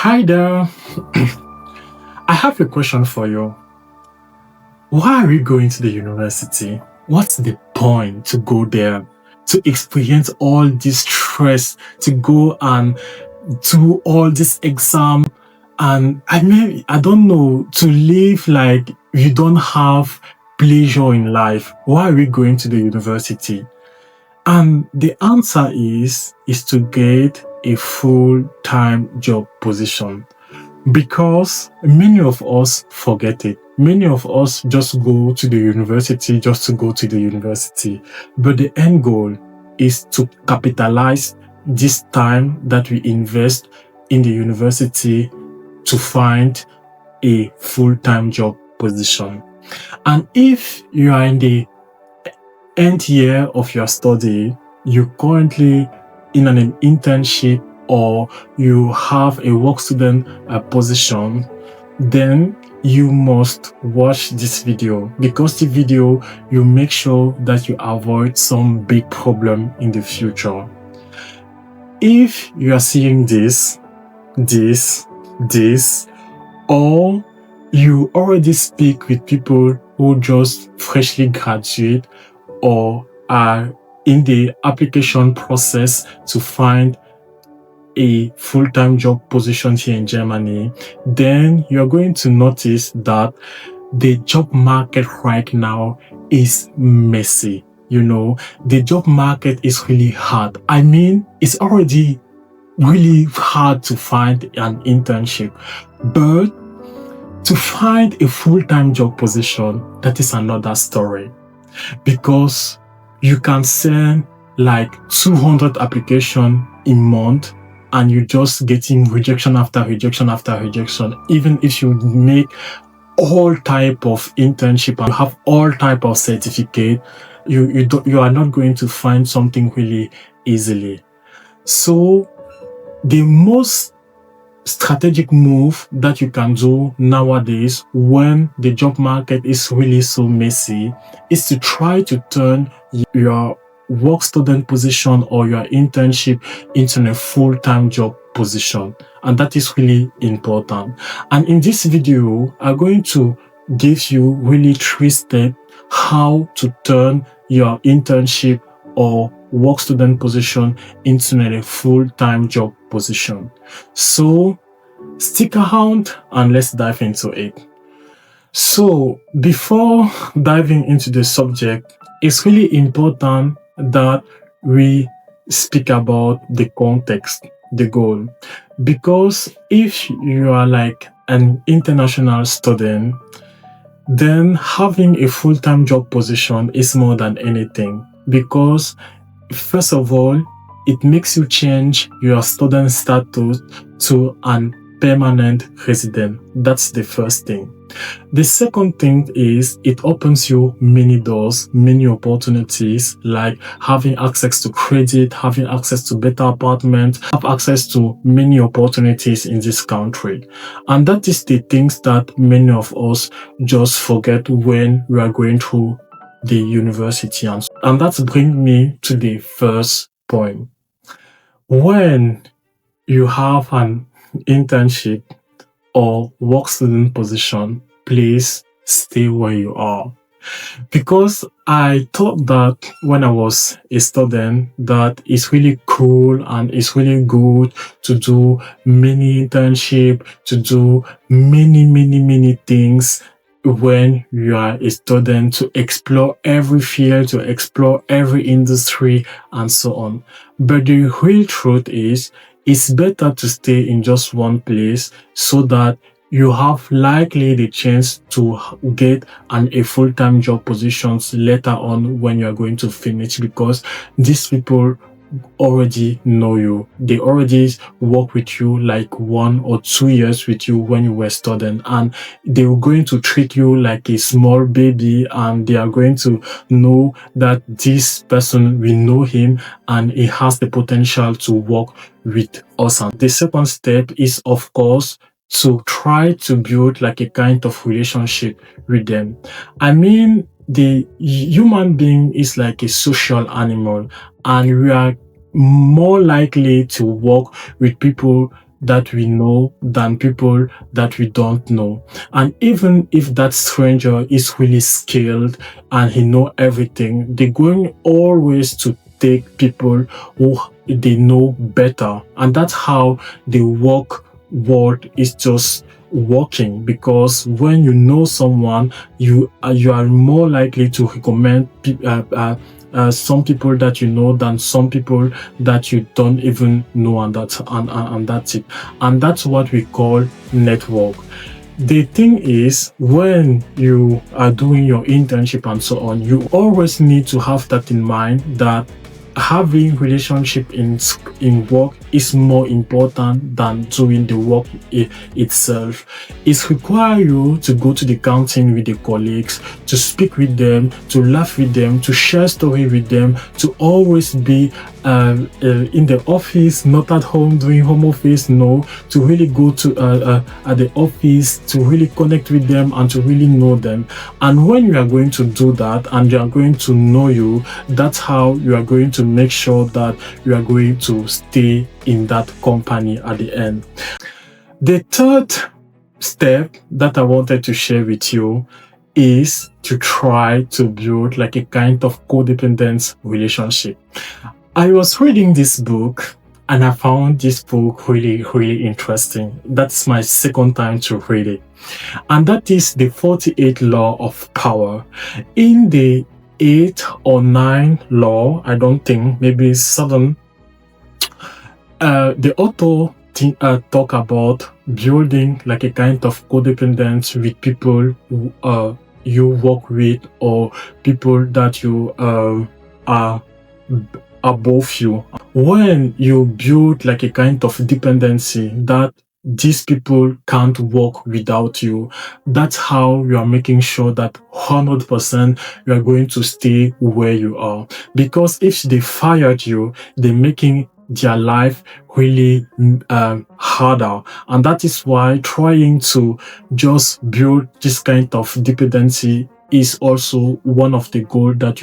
Hi there. I have a question for you. Why are we going to the university? What's the point to go there? To experience all this stress, to go and do all this exam, and I don't know, to live like you don't have pleasure in life. Why are we going to the university? And the answer is to get a full-time job position. Because many of us forget it. Many of us just go to the university just to go to the university. But the end goal is to capitalize this time that we invest in the university to find a full-time job position. And if you are in the end year of your study, you're currently in an internship or you have a work student position, then you must watch this video, because the video you make sure that you avoid some big problem in the future. If you are seeing this, or you already speak with people who just freshly graduate or are in the application process to find a full-time job position here in Germany, then you're going to notice that the job market right now is messy. The job market is really hard. It's already really hard to find an internship, but to find a full-time job position, that is another story, because you can send like 200 applications a month and you're just getting rejection after rejection after rejection. Even if you make all type of internship and have all type of certificate, you are not going to find something really easily. So the most strategic move that you can do nowadays when the job market is really so messy is to try to turn your work student position or your internship into a full-time job position, and that is really important. And in this video, I'm going to give you really 3 steps how to turn your internship or work student position into a full-time job position. So stick around and let's dive into it. So before diving into the subject, it's really important that we speak about the context, the goal. Because if you are like an international student, then having a full-time job position is more than anything. Because first of all, it makes you change your student status to an permanent resident. That's the first thing. The second thing is it opens you many doors, many opportunities, like having access to credit, having access to better apartment, have access to many opportunities in this country. And that is the things that many of us just forget when we are going through the university. And that brings me to the first point. When you have an internship or work student position, please stay where you are. Because I thought that when I was a student that it's really cool and it's really good to do many internship, to do many things when you are a student, to explore every field, to explore every industry and so on. But the real truth is, it's better to stay in just one place so that you have likely the chance to get a full-time job positions later on when you are going to finish, because these people already know you. They already work with you like 1 or 2 years with you when you were studying, and they were going to treat you like a small baby, and they are going to know that this person, we know him and he has the potential to work with us. And the second step is, of course, to try to build like a kind of relationship with them. The human being is like a social animal, and we are more likely to work with people that we know than people that we don't know. And even if that stranger is really skilled and he know everything, they're going always to take people who they know better. And that's how the work world is just working, because when you know someone, you are more likely to recommend some people that you know than some people that you don't even know, and that's it. And that's what we call network. The thing is, when you are doing your internship and so on, you always need to have that in mind, that having relationship in work is more important than doing the work itself. It requires you to go to the canteen with the colleagues, to speak with them, to laugh with them, to share story with them, to always be in the office, not at home doing home office. No, to really go to at the office, to really connect with them and to really know them. And when you are going to do that and they are going to know you, that's how you are going to make sure that you are going to stay in that company at the end. The third step that I wanted to share with you is to try to build like a kind of codependent relationship. I was reading this book and I found this book really, really interesting. That's my second time to read it. And that is the 48 Law of Power. In the 8 or 9 law, I don't think, maybe 7, the author talk about building like a kind of codependence with people who you work with, or people that you are above you. When you build like a kind of dependency that these people can't work without you, that's how you are making sure that 100% you are going to stay where you are. Because if they fired you, they're making their life really harder. And that is why trying to just build this kind of dependency is also one of the goals that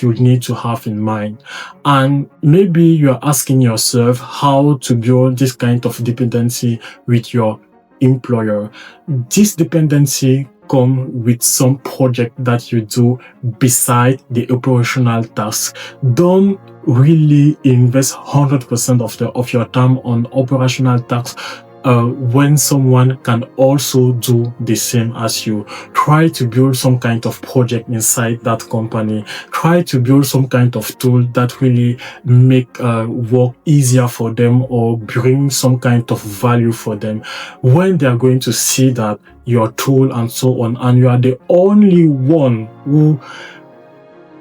you need to have in mind. And maybe you're asking yourself how to build this kind of dependency with your employer. This dependency come with some project that you do beside the operational task. Don't really invest 100% of your time on operational tasks when someone can also do the same as you. Try to build some kind of project inside that company. Try to build some kind of tool that really make work easier for them, or bring some kind of value for them. When they are going to see that your tool and so on, and you are the only one who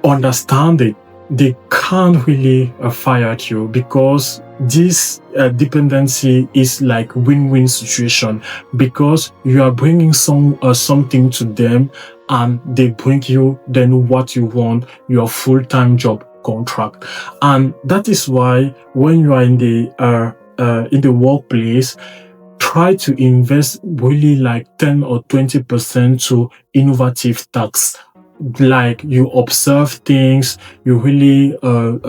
understand it, they can't really fire you, because this dependency is like win-win situation, because you are bringing something to them and they bring you then what you want, your full-time job contract. And that is why when you are in the workplace, try to invest really like 10 or 20% to innovative tasks. Like you observe things, you really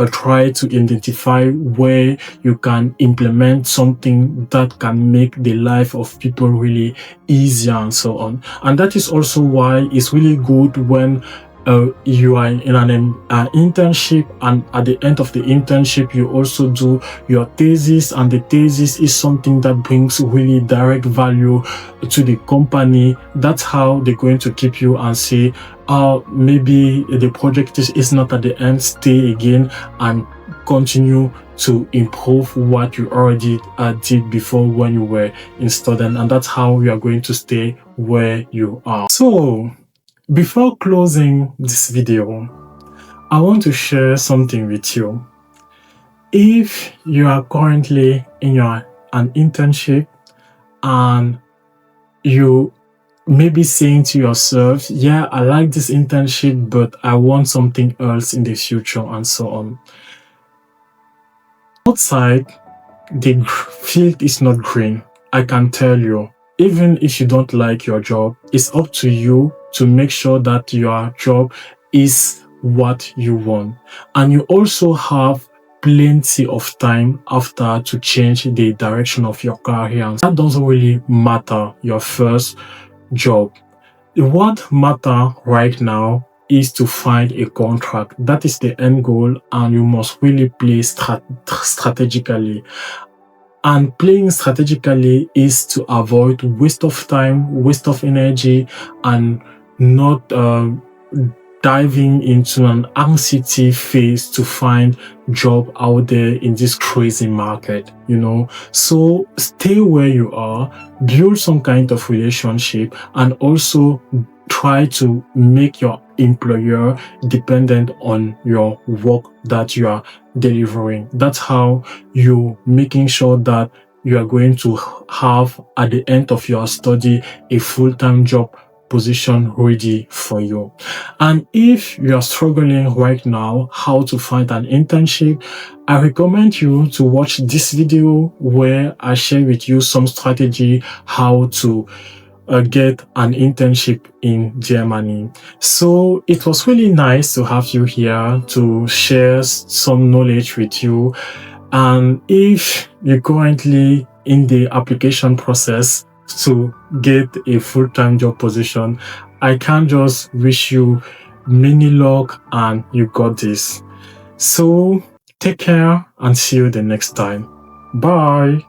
try to identify where you can implement something that can make the life of people really easier and so on. And that is also why it's really good when you are in an internship, and at the end of the internship you also do your thesis, and the thesis is something that brings really direct value to the company. That's how they're going to keep you and say, maybe the project is not at the end, stay again and continue to improve what you already did before when you were in student. And that's how you are going to stay where you are. So before closing this video, I want to share something with you. If you are currently in an internship and you may be saying to yourself, yeah, I like this internship, but I want something else in the future and so on. Outside, the field is not green, I can tell you. Even if you don't like your job, it's up to you to make sure that your job is what you want. And you also have plenty of time after to change the direction of your career. That doesn't really matter your first job. What matter right now is to find a contract. That is the end goal, and you must really play strategically. And playing strategically is to avoid waste of time, waste of energy, and not diving into an anxiety phase to find job out there in this crazy market, So stay where you are, build some kind of relationship, and also try to make your employer dependent on your work that you are delivering. That's how you're making sure that you are going to have, at the end of your study, a full-time job position ready for you. And if you are struggling right now how to find an internship, I recommend you to watch this video where I share with you some strategy how to get an internship in Germany. So it was really nice to have you here to share some knowledge with you. And if you're currently in the application process to get a full-time job position, I can just wish you many luck and you got this. So take care and see you the next time. Bye.